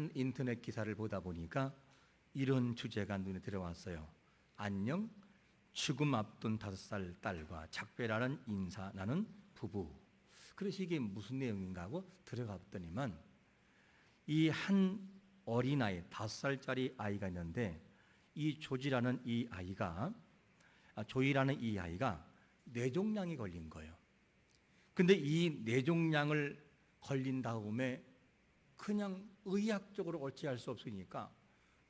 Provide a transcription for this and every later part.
한 인터넷 기사를 보다 보니까 이런 주제가 눈에 들어왔어요. 안녕, 죽음 앞둔 5살 딸과 작별하는 인사 나눈 부부. 그래서 이게 무슨 내용인가 하고 들어가 봤더니만 이 한 어린아이, 5살짜리 아이가 있는데 이 조이라는 이 아이가 뇌종양이 걸린 거예요. 근데 이 뇌종양을 걸린 다음에 그냥 의학적으로 어찌할 수 없으니까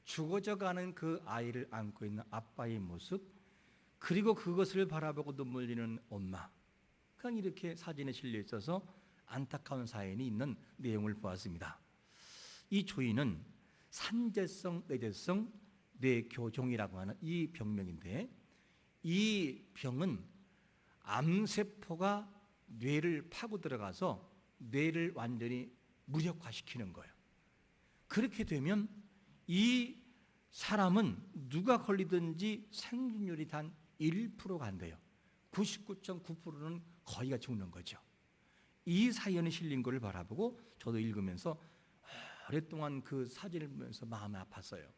죽어져가는 그 아이를 안고 있는 아빠의 모습, 그리고 그것을 바라보고 눈물 흘리는 엄마, 그냥 이렇게 사진에 실려 있어서 안타까운 사연이 있는 내용을 보았습니다. 이 조이는 산재성 뇌재성 뇌교종이라고 하는 이 병명인데, 이 병은 암세포가 뇌를 파고 들어가서 뇌를 완전히 무력화시키는 거예요. 그렇게 되면 이 사람은 누가 걸리든지 생존율이 단 1%가 안 돼요. 99.9%는 거의가 죽는 거죠. 이 사연이 실린 것을 바라보고 저도 읽으면서 오랫동안 그 사진을 보면서 마음이 아팠어요.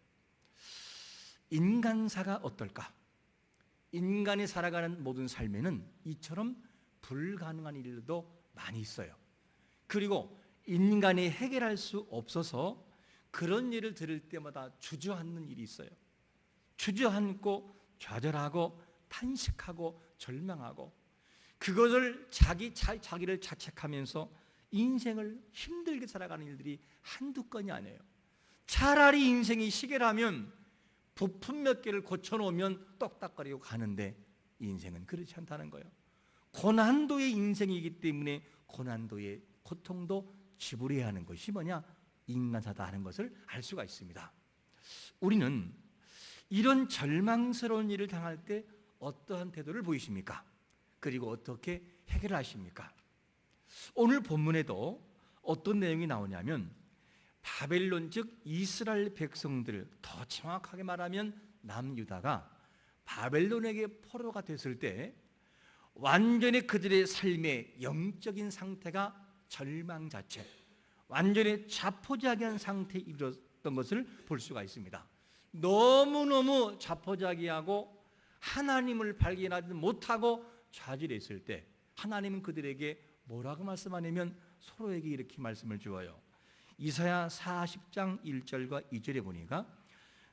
인간사가 어떨까? 인간이 살아가는 모든 삶에는 이처럼 불가능한 일도 많이 있어요. 그리고 인간이 해결할 수 없어서 그런 일을 들을 때마다 주저앉는 일이 있어요. 주저앉고 좌절하고 탄식하고 절망하고 그것을 자기를 자책하면서 인생을 힘들게 살아가는 일들이 한두 건이 아니에요. 차라리 인생이 시계라면 부품 몇 개를 고쳐놓으면 똑딱거리고 가는데 인생은 그렇지 않다는 거예요. 고난도의 인생이기 때문에 고난도의 고통도 지불해야 하는 것이 뭐냐? 인간사다 하는 것을 알 수가 있습니다. 우리는 이런 절망스러운 일을 당할 때 어떠한 태도를 보이십니까? 그리고 어떻게 해결하십니까? 오늘 본문에도 어떤 내용이 나오냐면 바벨론 즉 이스라엘 백성들, 더 정확하게 말하면 남유다가 바벨론에게 포로가 됐을 때 완전히 그들의 삶의 영적인 상태가 절망자체, 완전히 자포자기한 상태에 이르렀던 것을 볼 수가 있습니다. 너무너무 자포자기하고 하나님을 발견하지 못하고 좌절했을 때 하나님은 그들에게 뭐라고 말씀하냐면 서로에게 이렇게 말씀을 주어요. 이사야 40장 1절과 2절에 보니까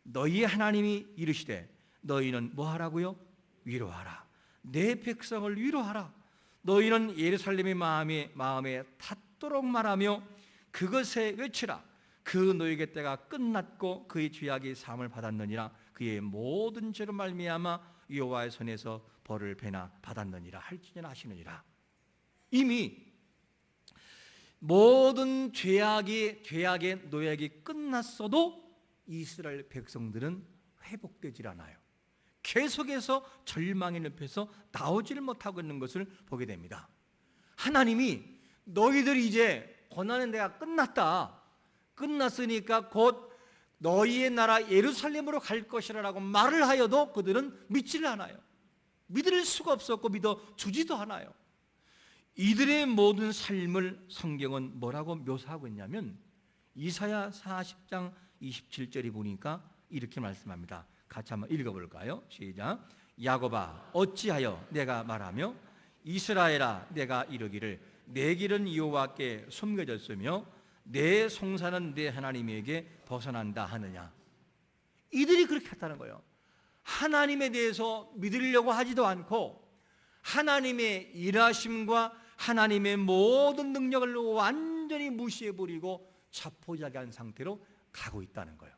너희의 하나님이 이르시되 너희는 뭐하라고요? 위로하라. 내 백성을 위로하라. 너희는 예루살렘의 마음에 닿도록 말하며 그것에 외치라. 그 노예의 때가 끝났고 그의 죄악이 사함을 받았느니라. 그의 모든 죄로 말미암아 여호와의 손에서 벌을 배나 받았느니라 할지니라 하시느니라. 이미 모든 죄악의 노예가 끝났어도 이스라엘 백성들은 회복되질 않아요. 계속해서 절망의 늪에서 나오지를 못하고 있는 것을 보게 됩니다. 하나님이 너희들이 이제 고난의 때가 끝났으니까 곧 너희의 나라 예루살렘으로 갈 것이라고 말을 하여도 그들은 믿지를 않아요. 믿을 수가 없었고 믿어주지도 않아요. 이들의 모든 삶을 성경은 뭐라고 묘사하고 있냐면 이사야 40장 27절에 보니까 이렇게 말씀합니다. 같이 한번 읽어볼까요? 시작. 야곱아 어찌하여 내가 말하며 이스라엘아 내가 이르기를 내 길은 여호와께 숨겨졌으며 내 송사는 내 하나님에게 벗어난다 하느냐. 이들이 그렇게 했다는 거예요. 하나님에 대해서 믿으려고 하지도 않고 하나님의 일하심과 하나님의 모든 능력을 완전히 무시해버리고 자포자기한 상태로 가고 있다는 거예요.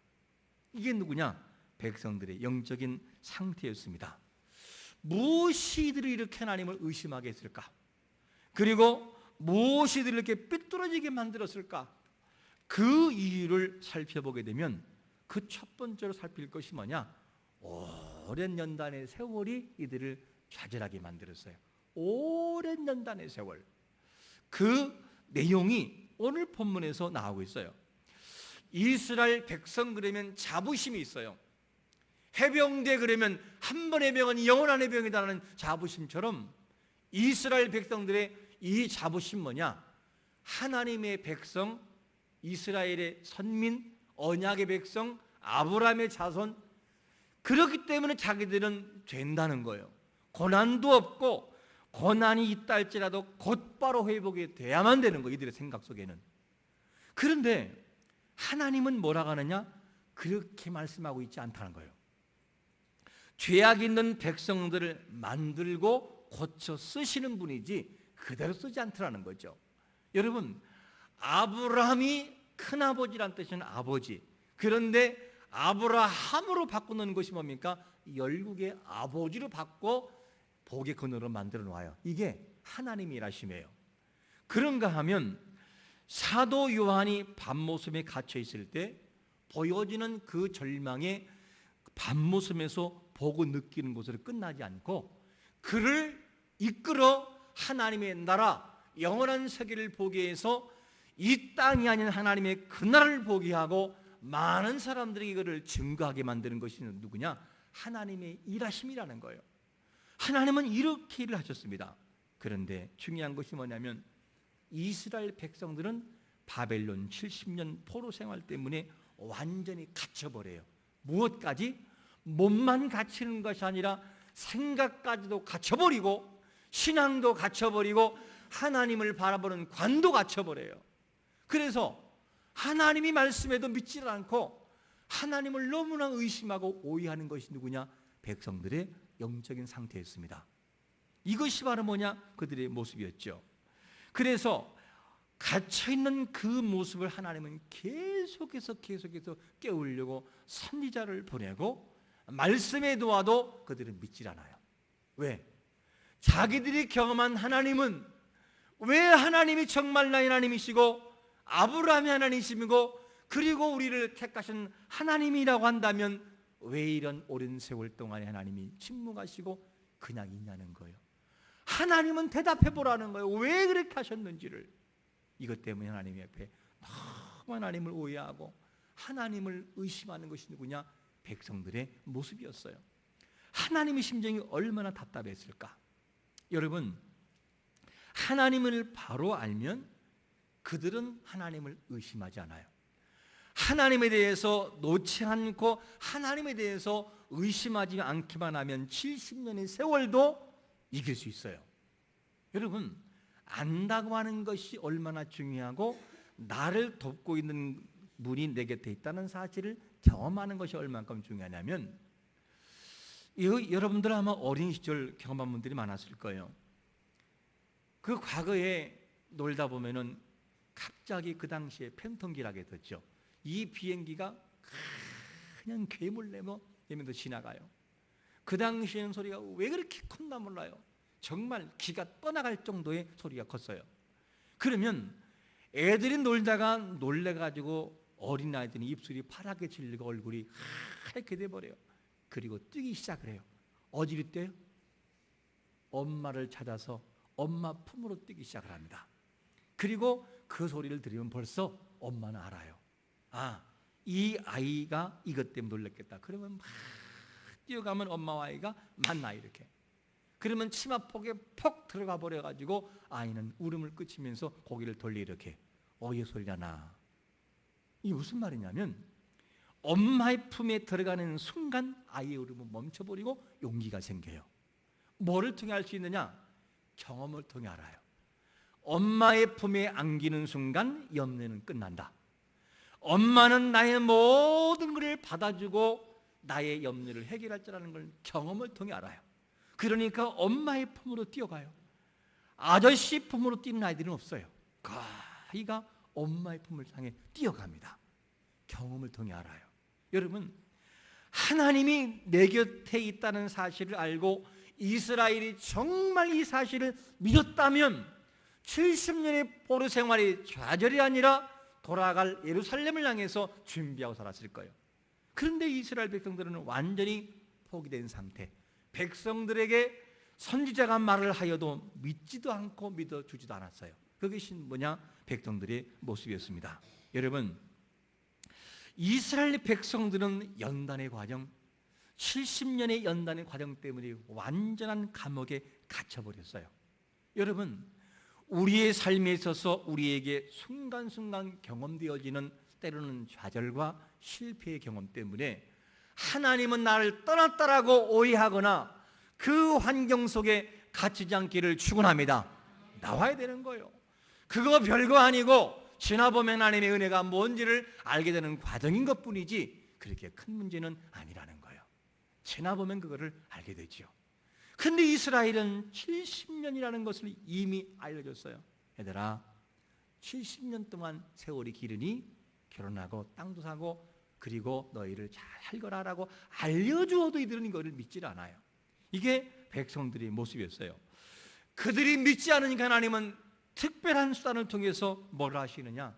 이게 누구냐? 백성들의 영적인 상태였습니다. 무엇이 이들을 이렇게 하나님을 의심하게 했을까? 그리고 무엇이 이들을 이렇게 삐뚤어지게 만들었을까? 그 이유를 살펴보게 되면 그 첫 번째로 살필 것이 뭐냐? 오랜 연단의 세월이 이들을 좌절하게 만들었어요. 오랜 연단의 세월. 그 내용이 오늘 본문에서 나오고 있어요. 이스라엘 백성 그러면 자부심이 있어요. 해병대 그러면 한 번의 병은 영원한 해병이라는 자부심처럼 이스라엘 백성들의 이 자부심 뭐냐? 하나님의 백성, 이스라엘의 선민, 언약의 백성, 아브라함의 자손, 그렇기 때문에 자기들은 된다는 거예요. 고난도 없고 고난이 있다 할지라도 곧바로 회복이 돼야만 되는 거예요. 이들의 생각 속에는. 그런데 하나님은 뭐라고 하느냐? 그렇게 말씀하고 있지 않다는 거예요. 죄악 있는 백성들을 만들고 고쳐 쓰시는 분이지 그대로 쓰지 않더라는 거죠. 여러분, 아브라함이 큰아버지란 뜻은 아버지. 그런데 아브라함으로 바꾸는 것이 뭡니까? 열국의 아버지로 바꿔 복의 근원으로 만들어 놓아요. 이게 하나님의 일하심이에요. 그런가 하면 사도 요한이 밤모섬에 갇혀 있을 때 보여지는 그 절망의 밤모섬에서 보고 느끼는 것으로 끝나지 않고 그를 이끌어 하나님의 나라, 영원한 세계를 보게 해서 이 땅이 아닌 하나님의 그 나라를 보게 하고 많은 사람들이 이거를 증거하게 만드는 것이 누구냐? 하나님의 일하심이라는 거예요. 하나님은 이렇게 일을 하셨습니다. 그런데 중요한 것이 뭐냐면 이스라엘 백성들은 바벨론 70년 포로 생활 때문에 완전히 갇혀버려요. 무엇까지? 몸만 갇히는 것이 아니라 생각까지도 갇혀버리고 신앙도 갇혀버리고 하나님을 바라보는 관도 갇혀버려요. 그래서 하나님이 말씀해도 믿지 않고 하나님을 너무나 의심하고 오해하는 것이 누구냐? 백성들의 영적인 상태였습니다. 이것이 바로 뭐냐? 그들의 모습이었죠. 그래서 갇혀있는 그 모습을 하나님은 계속해서 깨우려고 선지자를 보내고 말씀에 도와도 그들은 믿질 않아요. 왜? 자기들이 경험한 하나님은 왜 하나님이 정말 나의 하나님이시고 아브라함의 하나님이시고 그리고 우리를 택하신 하나님이라고 한다면 왜 이런 오랜 세월 동안에 하나님이 침묵하시고 그냥 있냐는 거예요. 하나님은 대답해 보라는 거예요. 왜 그렇게 하셨는지를. 이것 때문에 하나님 앞에 너무 하나님을 오해하고 하나님을 의심하는 것이 누구냐? 백성들의 모습이었어요. 하나님의 심정이 얼마나 답답했을까? 여러분, 하나님을 바로 알면 그들은 하나님을 의심하지 않아요. 하나님에 대해서 놓지 않고 하나님에 대해서 의심하지 않기만 하면 70년의 세월도 이길 수 있어요. 여러분, 안다고 하는 것이 얼마나 중요하고 나를 돕고 있는 분이 내 곁에 있다는 사실을 경험하는 것이 얼마큼 중요하냐면 여러분들 아마 어린 시절 경험한 분들이 많았을 거예요. 그 과거에 놀다 보면은 갑자기 그 당시에 팬텀기라게 됐죠. 이 비행기가 그냥 괴물 내면서 지나가요. 그 당시에는 소리가 왜 그렇게 컸나 몰라요. 정말 기가 떠나갈 정도의 소리가 컸어요. 그러면 애들이 놀다가 놀래가지고 어린아이들이 입술이 파랗게 질리고 얼굴이 하얗게 돼버려요. 그리고 뛰기 시작을 해요. 어디로 뛰어요? 엄마를 찾아서 엄마 품으로 뛰기 시작을 합니다. 그리고 그 소리를 들으면 벌써 엄마는 알아요. 아, 이 아이가 이것 때문에 놀랬겠다. 그러면 막 뛰어가면 엄마와 아이가 만나 이렇게. 그러면 치마폭에 폭 들어가 버려가지고 아이는 울음을 그치면서 고개를 돌려 이렇게 어의 소리가 나. 이게 무슨 말이냐면 엄마의 품에 들어가는 순간 아이의 울음은 멈춰버리고 용기가 생겨요. 뭐를 통해 알 수 있느냐? 경험을 통해 알아요. 엄마의 품에 안기는 순간 염려는 끝난다. 엄마는 나의 모든 것을 받아주고 나의 염려를 해결할 줄아는 걸 경험을 통해 알아요. 그러니까 엄마의 품으로 뛰어가요. 아저씨 품으로 뛰는 아이들은 없어요. 그 아이가 엄마의 품을 향해 뛰어갑니다. 경험을 통해 알아요. 여러분, 하나님이 내 곁에 있다는 사실을 알고 이스라엘이 정말 이 사실을 믿었다면 70년의 포로 생활이 좌절이 아니라 돌아갈 예루살렘을 향해서 준비하고 살았을 거예요. 그런데 이스라엘 백성들은 완전히 포기된 상태. 백성들에게 선지자가 말을 하여도 믿지도 않고 믿어주지도 않았어요. 그것이 뭐냐? 백성들의 모습이었습니다. 여러분, 이스라엘 백성들은 연단의 과정, 70년의 연단의 과정 때문에 완전한 감옥에 갇혀버렸어요. 여러분, 우리의 삶에 있어서 우리에게 순간순간 경험되어지는 때로는 좌절과 실패의 경험 때문에 하나님은 나를 떠났다라고 오해하거나 그 환경 속에 갇히지 않기를 축원합니다. 나와야 되는 거예요. 그거 별거 아니고 지나보면 하나님의 은혜가 뭔지를 알게 되는 과정인 것뿐이지 그렇게 큰 문제는 아니라는 거예요. 지나보면 그거를 알게 되죠. 근데 이스라엘은 70년이라는 것을 이미 알려줬어요. 얘들아, 70년 동안 세월이 기르니 결혼하고 땅도 사고 그리고 너희를 잘 살거라라고 알려주어도 이들은 이거를 믿질 않아요. 이게 백성들의 모습이었어요. 그들이 믿지 않으니까 하나님은 특별한 수단을 통해서 뭘 하시느냐,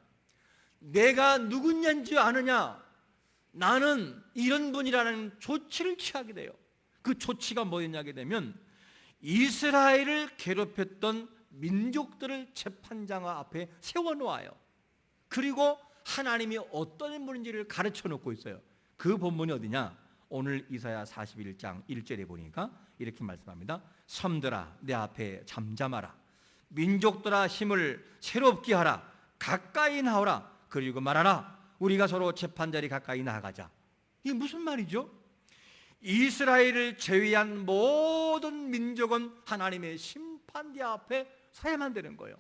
내가 누구냐인지 아느냐, 나는 이런 분이라는 조치를 취하게 돼요. 그 조치가 뭐였냐게 되면 이스라엘을 괴롭혔던 민족들을 재판장 앞에 세워놓아요. 그리고 하나님이 어떤 분인지를 가르쳐 놓고 있어요. 그 본문이 어디냐? 오늘 이사야 41장 1절에 보니까 이렇게 말씀합니다. 섬들아 내 앞에 잠잠하라, 민족들아 힘을 새롭게 하라, 가까이 나오라, 그리고 말하라, 우리가 서로 재판자리 가까이 나아가자. 이게 무슨 말이죠? 이스라엘을 제외한 모든 민족은 하나님의 심판대 앞에 서야만 되는 거예요.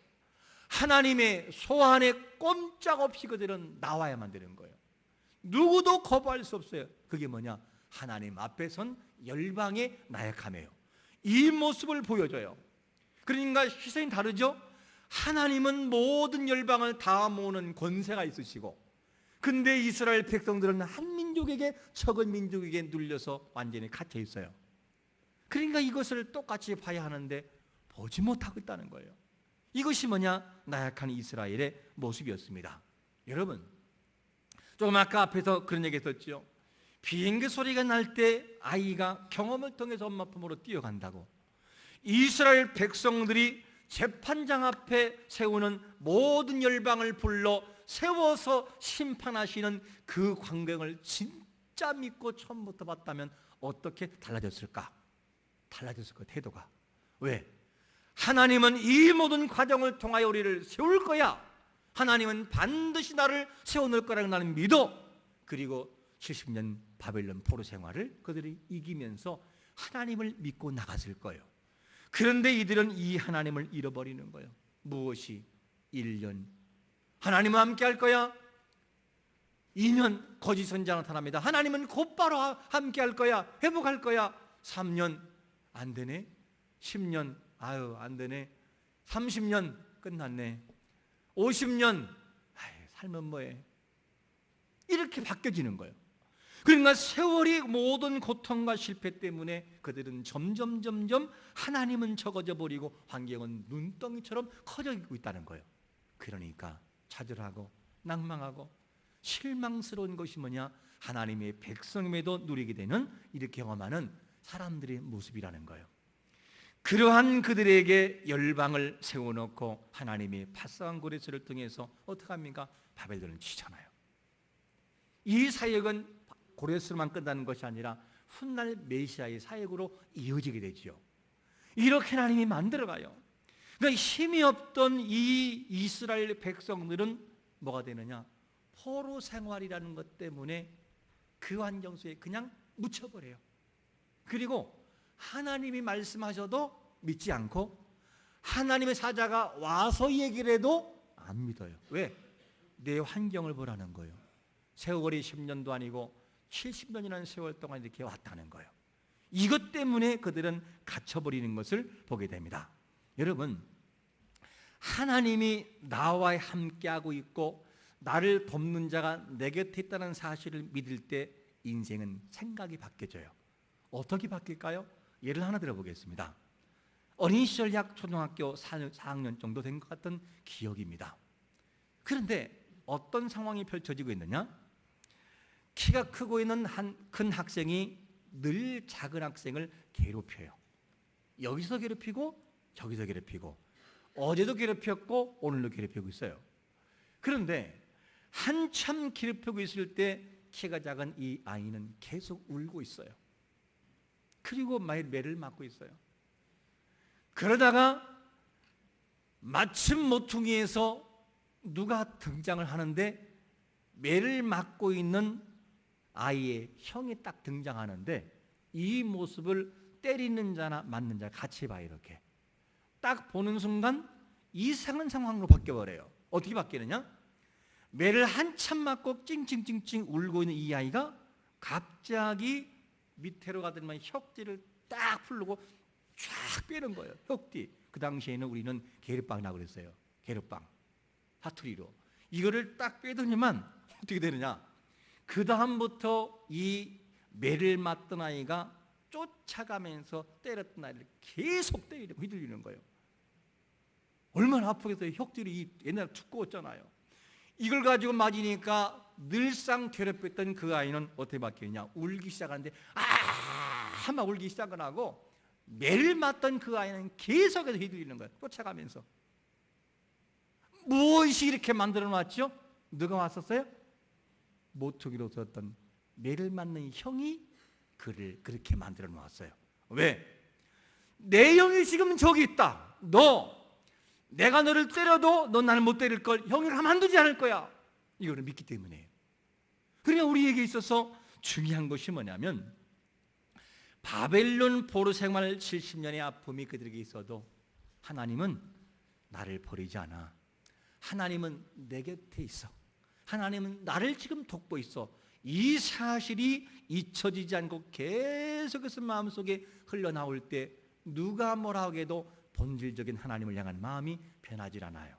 하나님의 소환에 꼼짝없이 그들은 나와야만 되는 거예요. 누구도 거부할 수 없어요. 그게 뭐냐? 하나님 앞에 선 열방의 나약함이에요. 이 모습을 보여줘요. 그러니까 시선이 다르죠? 하나님은 모든 열방을 다 모으는 권세가 있으시고, 근데 이스라엘 백성들은 한 민족에게, 적은 민족에게 눌려서 완전히 갇혀 있어요. 그러니까 이것을 똑같이 봐야 하는데 보지 못하고 있다는 거예요. 이것이 뭐냐? 나약한 이스라엘의 모습이었습니다. 여러분, 조금 아까 앞에서 그런 얘기 했었죠. 비행기 소리가 날 때 아이가 경험을 통해서 엄마 품으로 뛰어간다고, 이스라엘 백성들이 재판장 앞에 세우는 모든 열방을 불러 세워서 심판하시는 그 광경을 진짜 믿고 처음부터 봤다면 어떻게 달라졌을까? 달라졌을 것, 태도가. 왜? 하나님은 이 모든 과정을 통하여 우리를 세울 거야. 하나님은 반드시 나를 세워놓을 거라고 나는 믿어. 그리고 70년 바벨론 포로 생활을 그들이 이기면서 하나님을 믿고 나갔을 거예요. 그런데 이들은 이 하나님을 잃어버리는 거예요. 무엇이? 1년 하나님은 함께 할 거야. 2년 거짓 선지자 나타납니다. 하나님은 곧바로 함께 할 거야. 회복할 거야. 3년 안 되네. 10년 아유 안 되네. 30년 끝났네. 50년 삶은 뭐해. 이렇게 바뀌어지는 거예요. 그러니까 세월이 모든 고통과 실패 때문에 그들은 점점 하나님은 적어져 버리고 환경은 눈덩이처럼 커져있고 있다는 거예요. 그러니까 좌절하고 낭망하고 실망스러운 것이 뭐냐? 하나님의 백성임에도 누리게 되는, 이렇게 경험하는 사람들의 모습이라는 거예요. 그러한 그들에게 열방을 세워놓고 하나님의 파수한 고레스를 통해서 어떻게 합니까? 바벨론을 치잖아요. 이 사역은 고레스로만 끝나는 것이 아니라 훗날 메시아의 사역으로 이어지게 되지요. 이렇게 하나님이 만들어가요. 그러니까 힘이 없던 이 이스라엘 백성들은 뭐가 되느냐? 포로 생활이라는 것 때문에 그 환경 속에 그냥 묻혀버려요. 그리고 하나님이 말씀하셔도 믿지 않고, 하나님의 사자가 와서 얘기를 해도 안 믿어요. 왜? 내 환경을 보라는 거예요. 세월이 10년도 아니고 70년이라는 세월 동안 이렇게 왔다는 거예요. 이것 때문에 그들은 갇혀버리는 것을 보게 됩니다. 여러분, 하나님이 나와 함께하고 있고 나를 돕는 자가 내 곁에 있다는 사실을 믿을 때 인생은 생각이 바뀌어져요. 어떻게 바뀔까요? 예를 하나 들어보겠습니다. 어린 시절 약 초등학교 4학년 정도 된 것 같은 기억입니다. 그런데 어떤 상황이 펼쳐지고 있느냐? 키가 크고 있는 큰 학생이 늘 작은 학생을 괴롭혀요. 여기서 괴롭히고 저기서 괴롭히고, 어제도 괴롭혔고 오늘도 괴롭히고 있어요. 그런데 한참 괴롭히고 있을 때 키가 작은 이 아이는 계속 울고 있어요. 그리고 매를 맞고 있어요. 그러다가 마침 모퉁이에서 누가 등장을 하는데 매를 맞고 있는 아이의 형이 딱 등장하는데 이 모습을 때리는 자나 맞는 자 같이 봐요. 이렇게 딱 보는 순간 이상한 상황으로 바뀌어버려요. 어떻게 바뀌느냐? 매를 한참 맞고 찡찡찡찡 울고 있는 이 아이가 갑자기 밑으로 가더니만 혁띠를 딱 풀고 쫙 빼는 거예요. 혁띠. 그 당시에는 우리는 게르빵이라고 그랬어요. 게르빵, 사투리로. 이거를 딱 빼더니만 어떻게 되느냐? 그 다음부터 이 매를 맞던 아이가 쫓아가면서 때렸던 아이를 계속 때리고 휘둘리는 거예요. 얼마나 아프겠어요. 혁들이 옛날에 두꺼웠잖아요. 이걸 가지고 맞으니까 늘상 괴롭혔던 그 아이는 어떻게 바뀌었냐? 울기 시작하는데 막 울기 시작을 하고 매를 맞던 그 아이는 계속해서 휘둘리는 거예요. 쫓아가면서. 무엇이 이렇게 만들어 놨죠? 누가 왔었어요? 모퉁이로 들었던 매를 맞는 형이 그를 그렇게 만들어 놓았어요. 왜? 내 형이 지금 저기 있다. 내가 너를 때려도 넌 나를 못 때릴 걸. 형이 가만두지 않을 거야. 이거를 믿기 때문에. 그러니까 우리에게 있어서 중요한 것이 뭐냐면 바벨론 포로 생활 70년의 아픔이 그들에게 있어도 하나님은 나를 버리지 않아. 하나님은 내 곁에 있어. 하나님은 나를 지금 돕고 있어. 이 사실이 잊혀지지 않고 계속해서 마음속에 흘러나올 때 누가 뭐라 하게도 본질적인 하나님을 향한 마음이 변하지 않아요.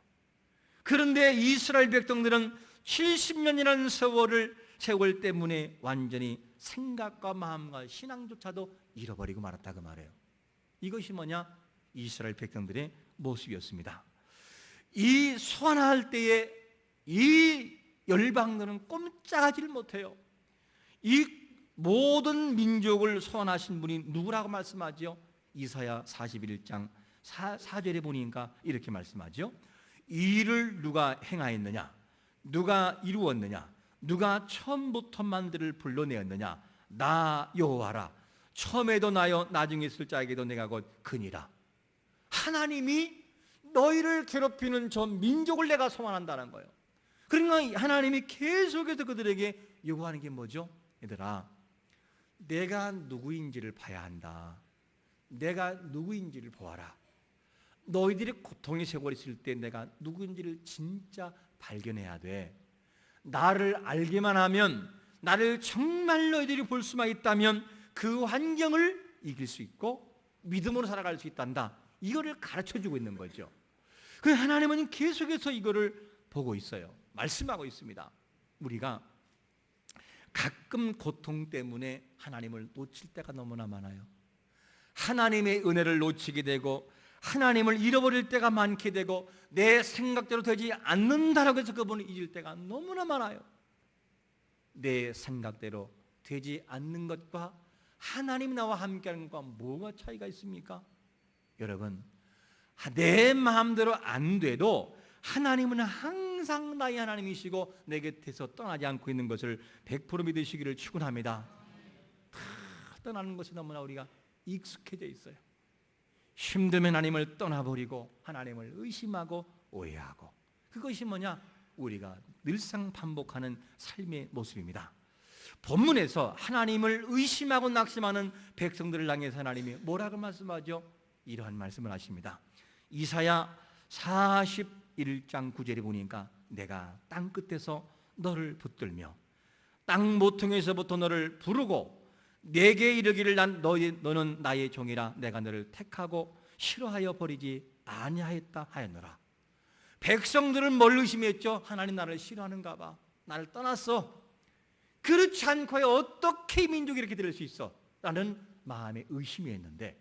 그런데 이스라엘 백성들은 70년이라는 세월 때문에 완전히 생각과 마음과 신앙조차도 잃어버리고 말았다 그 말이에요. 이것이 뭐냐? 이스라엘 백성들의 모습이었습니다. 이 소환할 때에 이 열방들은 꼼짝하지를 못해요. 이 모든 민족을 소환하신 분이 누구라고 말씀하죠? 이사야 41장 4절에 보니까 이렇게 말씀하죠. 이 일을 누가 행하였느냐? 누가 이루었느냐? 누가 처음부터 만들을 불러내었느냐? 나 여호와라. 처음에도 나요 나중에 있을 자에게도 내가 곧 그니라. 하나님이 너희를 괴롭히는 저 민족을 내가 소환한다는 거예요. 그러니까 하나님이 계속해서 그들에게 요구하는 게 뭐죠? 얘들아, 내가 누구인지를 봐야 한다. 내가 누구인지를 보아라. 너희들이 고통의 세월이 있을 때 내가 누구인지를 진짜 발견해야 돼. 나를 알기만 하면, 나를 정말 너희들이 볼 수만 있다면 그 환경을 이길 수 있고 믿음으로 살아갈 수 있단다. 이거를 가르쳐주고 있는 거죠. 그 하나님은 계속해서 이거를 보고 있어요. 말씀하고 있습니다. 우리가 가끔 고통 때문에 하나님을 놓칠 때가 너무나 많아요. 하나님의 은혜를 놓치게 되고 하나님을 잃어버릴 때가 많게 되고 내 생각대로 되지 않는다라고 해서 그분을 잊을 때가 너무나 많아요. 내 생각대로 되지 않는 것과 하나님이 나와 함께하는 것과 뭐가 차이가 있습니까? 여러분, 내 마음대로 안 돼도 하나님은 항상 나의 하나님이시고 내 곁에서 떠나지 않고 있는 것을 100% 믿으시기를 축원합니다. 다 떠나는 것이 너무나 우리가 익숙해져 있어요. 힘들면 하나님을 떠나버리고 하나님을 의심하고 오해하고, 그것이 뭐냐? 우리가 늘상 반복하는 삶의 모습입니다. 본문에서 하나님을 의심하고 낙심하는 백성들을 향해서 하나님이 뭐라고 말씀하죠? 이러한 말씀을 하십니다. 이사야 41장 9절에 보니까 내가 땅 끝에서 너를 붙들며 땅 모퉁이에서부터 너를 부르고 내게 이르기를 너는 나의 종이라 내가 너를 택하고 싫어하여 버리지 아니하였다 하였노라. 백성들은 뭘 의심했죠? 하나님 나를 싫어하는가 봐. 나를 떠났어. 그렇지 않고 어떻게 민족이 이렇게 될 수 있어? 라는 마음의 의심이 있는데,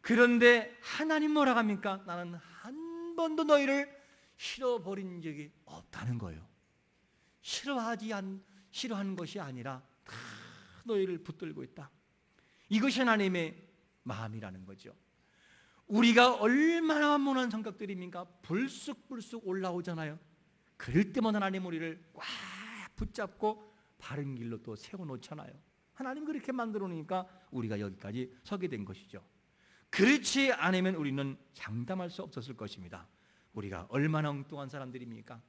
그런데 하나님 뭐라고 합니까? 나는 한 번도 너희를 싫어버린 적이 없다는 거예요. 싫어하는 것이 아니라 다 너희를 붙들고 있다. 이것이 하나님의 마음이라는 거죠. 우리가 얼마나 무난한 성격들입니까? 불쑥불쑥 올라오잖아요. 그럴 때마다 하나님 우리를 꽉 붙잡고 바른 길로 또 세워놓잖아요. 하나님 그렇게 만들어 놓으니까 우리가 여기까지 서게 된 것이죠. 그렇지 않으면 우리는 장담할 수 없었을 것입니다. 우리가 얼마나 엉뚱한 사람들입니까?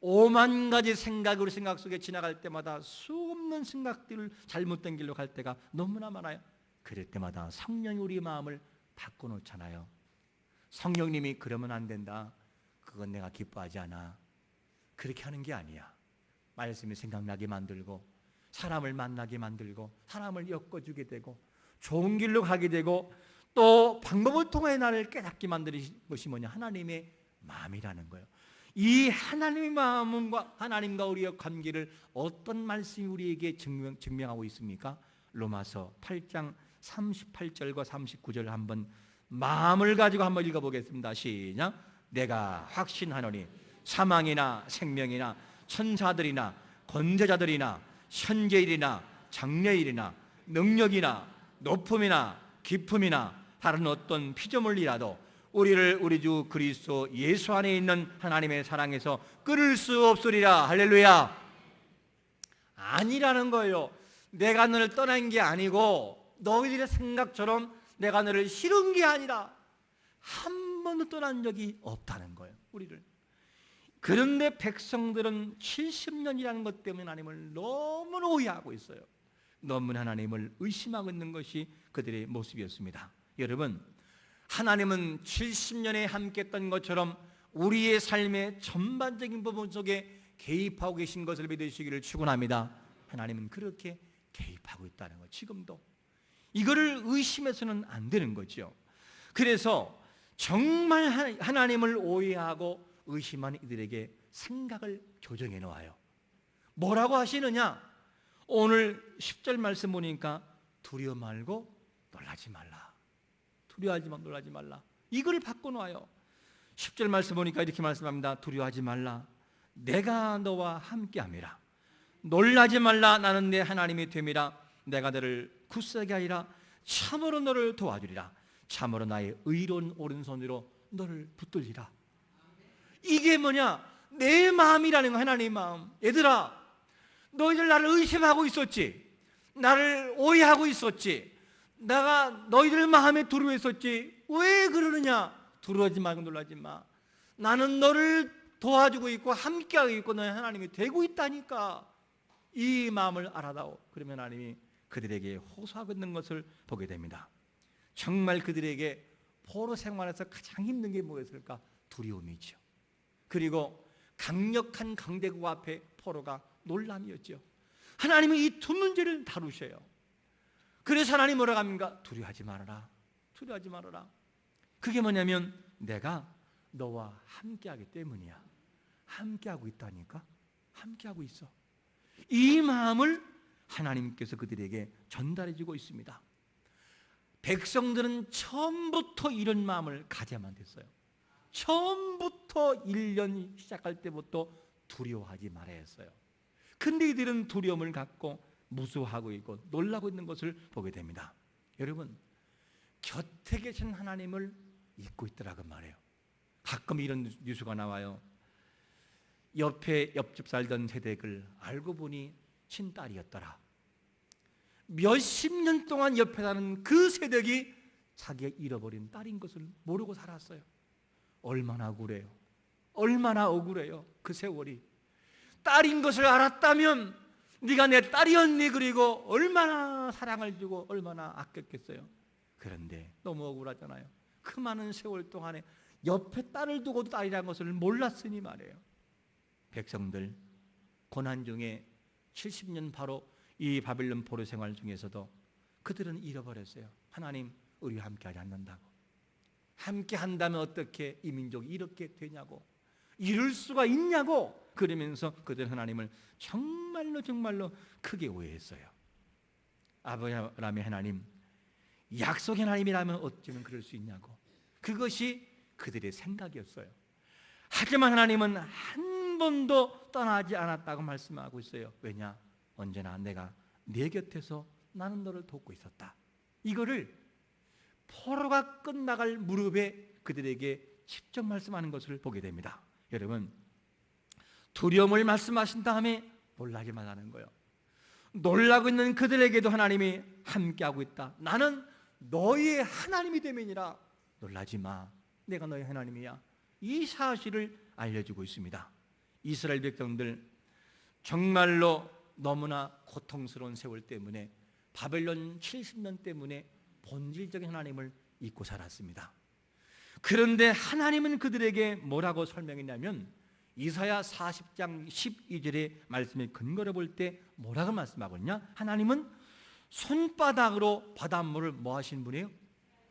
5만 가지 생각이 우리 생각 속에 지나갈 때마다 수없는 생각들을 잘못된 길로 갈 때가 너무나 많아요. 그럴 때마다 성령이 우리 마음을 바꿔놓잖아요. 성령님이 그러면 안 된다, 그건 내가 기뻐하지 않아, 그렇게 하는 게 아니야. 말씀이 생각나게 만들고, 사람을 만나게 만들고, 사람을 엮어주게 되고, 좋은 길로 가게 되고, 또 방법을 통해 나를 깨닫게 만드는 것이 뭐냐? 하나님의 마음이라는 거예요. 이 하나님의 마음과 하나님과 우리의 관계를 어떤 말씀이 우리에게 증명하고 있습니까? 로마서 8장 38절과 39절 한번 마음을 가지고 한번 읽어보겠습니다. 시작. 내가 확신하노니 사망이나 생명이나 천사들이나 권세자들이나 현재일이나 장래일이나 능력이나 높음이나 깊음이나 다른 어떤 피조물이라도 우리를 우리 주 그리스도 예수 안에 있는 하나님의 사랑에서 끊을 수 없으리라. 할렐루야. 아니라는 거예요. 내가 너를 떠난 게 아니고 너희들의 생각처럼 내가 너를 싫은 게 아니라 한 번도 떠난 적이 없다는 거예요, 우리를. 그런데 백성들은 70년이라는 것 때문에 하나님을 너무나 오해하고 있어요. 너무나 하나님을 의심하고 있는 것이 그들의 모습이었습니다. 여러분, 하나님은 70년에 함께했던 것처럼 우리의 삶의 전반적인 부분 속에 개입하고 계신 것을 믿으시기를 축원합니다. 하나님은 그렇게 개입하고 있다는 것, 지금도. 이거를 의심해서는 안 되는 거죠. 그래서 정말 하나님을 오해하고 의심한 이들에게 생각을 교정해 놓아요. 뭐라고 하시느냐? 오늘 10절 말씀 보니까 두려워 말고 놀라지 말라. 두려워하지 마, 놀라지 말라. 이걸 바꿔놓아요. 10절 말씀 보니까 이렇게 말씀합니다. 두려워하지 말라. 내가 너와 함께함이라. 놀라지 말라. 나는 내 하나님이 됨이라. 내가 너를 굳세게 하리라. 참으로 너를 도와주리라. 참으로 나의 의로운 오른손으로 너를 붙들리라. 이게 뭐냐? 내 마음이라는 거, 하나님의 마음. 얘들아, 너희들 나를 의심하고 있었지, 나를 오해하고 있었지, 내가 너희들 마음에 두려워했었지. 왜 그러느냐? 두려워하지 말고 놀라지 마. 나는 너를 도와주고 있고 함께하고 있고 너희 하나님이 되고 있다니까. 이 마음을 알아다오. 그러면 하나님이 그들에게 호소하고 있는 것을 보게 됩니다. 정말 그들에게 포로 생활에서 가장 힘든 게 뭐였을까? 두려움이죠. 그리고 강력한 강대국 앞에 포로가 놀람이었죠. 하나님은 이 두 문제를 다루셔요. 그래서 하나님 뭐라고 합니까? 두려워하지 말아라. 두려워하지 말아라. 그게 뭐냐면 내가 너와 함께하기 때문이야. 함께하고 있다니까. 함께하고 있어. 이 마음을 하나님께서 그들에게 전달해 주고 있습니다. 백성들은 처음부터 이런 마음을 가져야만 됐어요. 처음부터 1년 시작할 때부터 두려워하지 말아야 했어요. 근데 이들은 두려움을 갖고 무수하고 있고 놀라고 있는 것을 보게 됩니다. 여러분, 곁에 계신 하나님을 잊고 있더라고 말이에요. 가끔 이런 뉴스가 나와요. 옆집 살던 세댁을 알고 보니 친딸이었더라. 몇십 년 동안 옆에 사는 그 세댁이 자기가 잃어버린 딸인 것을 모르고 살았어요. 얼마나 억울해요. 얼마나 억울해요. 그 세월이. 딸인 것을 알았다면 네가 내 딸이었니? 그리고 얼마나 사랑을 주고 얼마나 아꼈겠어요. 그런데 너무 억울하잖아요. 그 많은 세월 동안에 옆에 딸을 두고도 딸이라는 것을 몰랐으니 말이에요. 백성들 고난 중에 70년 바로 이 바빌론 포로 생활 중에서도 그들은 잃어버렸어요. 하나님, 우리와 함께하지 않는다고. 함께 한다면 어떻게 이 민족이 이렇게 되냐고, 이룰 수가 있냐고. 그러면서 그들은 하나님을 정말로 크게 오해했어요. 아브라함의 하나님, 약속의 하나님이라면 어쩌면 그럴 수 있냐고. 그것이 그들의 생각이었어요. 하지만 하나님은 한 번도 떠나지 않았다고 말씀하고 있어요. 왜냐? 언제나 내가 네 곁에서 나는 너를 돕고 있었다. 이거를 포로가 끝나갈 무렵에 그들에게 직접 말씀하는 것을 보게 됩니다. 여러분, 두려움을 말씀하신 다음에 놀라지 말라는 거예요. 놀라고 있는 그들에게도 하나님이 함께하고 있다. 나는 너희의 하나님이 됨이니라. 놀라지 마. 내가 너희 하나님이야. 이 사실을 알려주고 있습니다. 이스라엘 백성들 정말로 너무나 고통스러운 세월 때문에 바벨론 70년 때문에 본질적인 하나님을 잊고 살았습니다. 그런데 하나님은 그들에게 뭐라고 설명했냐면 이사야 40장 12절의 말씀에 근거를 볼 때 뭐라고 말씀하고 있냐? 하나님은 손바닥으로 바닷물을 뭐 하신 분이에요?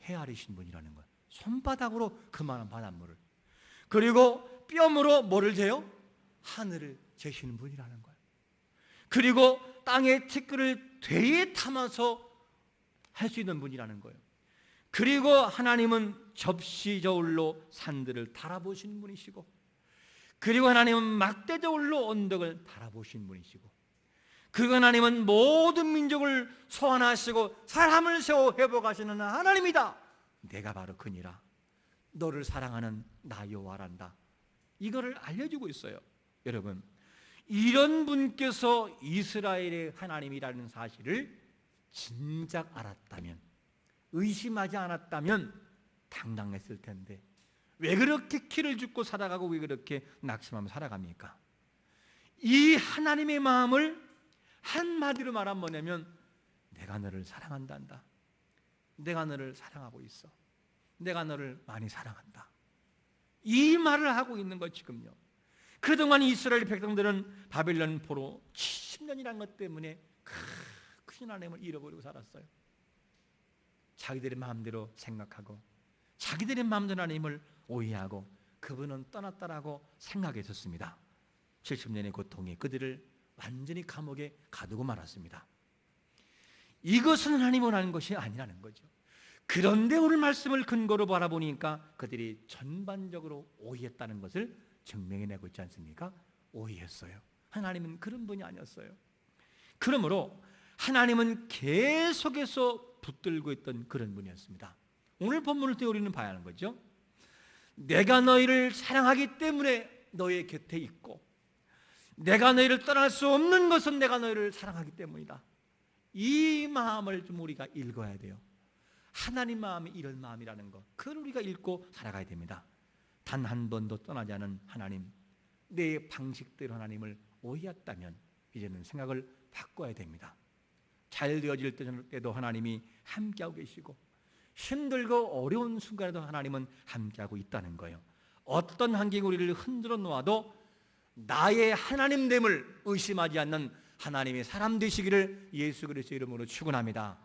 헤아리신 분이라는 거예요. 손바닥으로 그만한 바닷물을. 그리고 뼘으로 뭐를 재요? 하늘을 재시는 분이라는 거예요. 그리고 땅의 티끌을 되에 담아서 할 수 있는 분이라는 거예요. 그리고 하나님은 접시 저울로 산들을 달아보시는 분이시고, 그리고 하나님은 막대 저울로 언덕을 달아보시는 분이시고, 그리고 하나님은 모든 민족을 소환하시고 사람을 세워 회복하시는 하나님이다. 내가 바로 그니라. 너를 사랑하는 나 여호와란다. 이거를 알려주고 있어요. 여러분, 이런 분께서 이스라엘의 하나님이라는 사실을 진작 알았다면, 의심하지 않았다면 당당했을 텐데 왜 그렇게 키를 죽고 살아가고 왜 그렇게 낙심하며 살아갑니까? 이 하나님의 마음을 한마디로 말하면 뭐냐면 내가 너를 사랑한단다. 내가 너를 사랑하고 있어. 내가 너를 많이 사랑한다. 이 말을 하고 있는 것 지금요. 그동안 이스라엘 백성들은 바벨론 포로 70년이라는 것 때문에 큰 하나님을 잃어버리고 살았어요. 자기들의 마음대로 생각하고 자기들의 마음대로 하나님을 오해하고 그분은 떠났다라고 생각했었습니다. 70년의 고통이 그들을 완전히 감옥에 가두고 말았습니다. 이것은 하나님이 원하는 것이 아니라는 거죠. 그런데 오늘 말씀을 근거로 바라보니까 그들이 전반적으로 오해했다는 것을 증명해내고 있지 않습니까? 오해했어요. 하나님은 그런 분이 아니었어요. 그러므로 하나님은 계속해서 붙들고 있던 그런 분이었습니다. 오늘 본문을 통해 우리는 봐야 하는 거죠. 내가 너희를 사랑하기 때문에 너의 곁에 있고, 내가 너희를 떠날 수 없는 것은 내가 너희를 사랑하기 때문이다. 이 마음을 좀 우리가 읽어야 돼요. 하나님 마음이 이런 마음이라는 것, 그걸 우리가 읽고 살아가야 됩니다. 단 한 번도 떠나지 않은 하나님, 내 방식대로 하나님을 오해했다면 이제는 생각을 바꿔야 됩니다. 잘 되어질 때도 하나님이 함께하고 계시고, 힘들고 어려운 순간에도 하나님은 함께하고 있다는 거예요. 어떤 환경이 우리를 흔들어 놓아도 나의 하나님됨을 의심하지 않는 하나님의 사람 되시기를 예수 그리스도의 이름으로 축원합니다.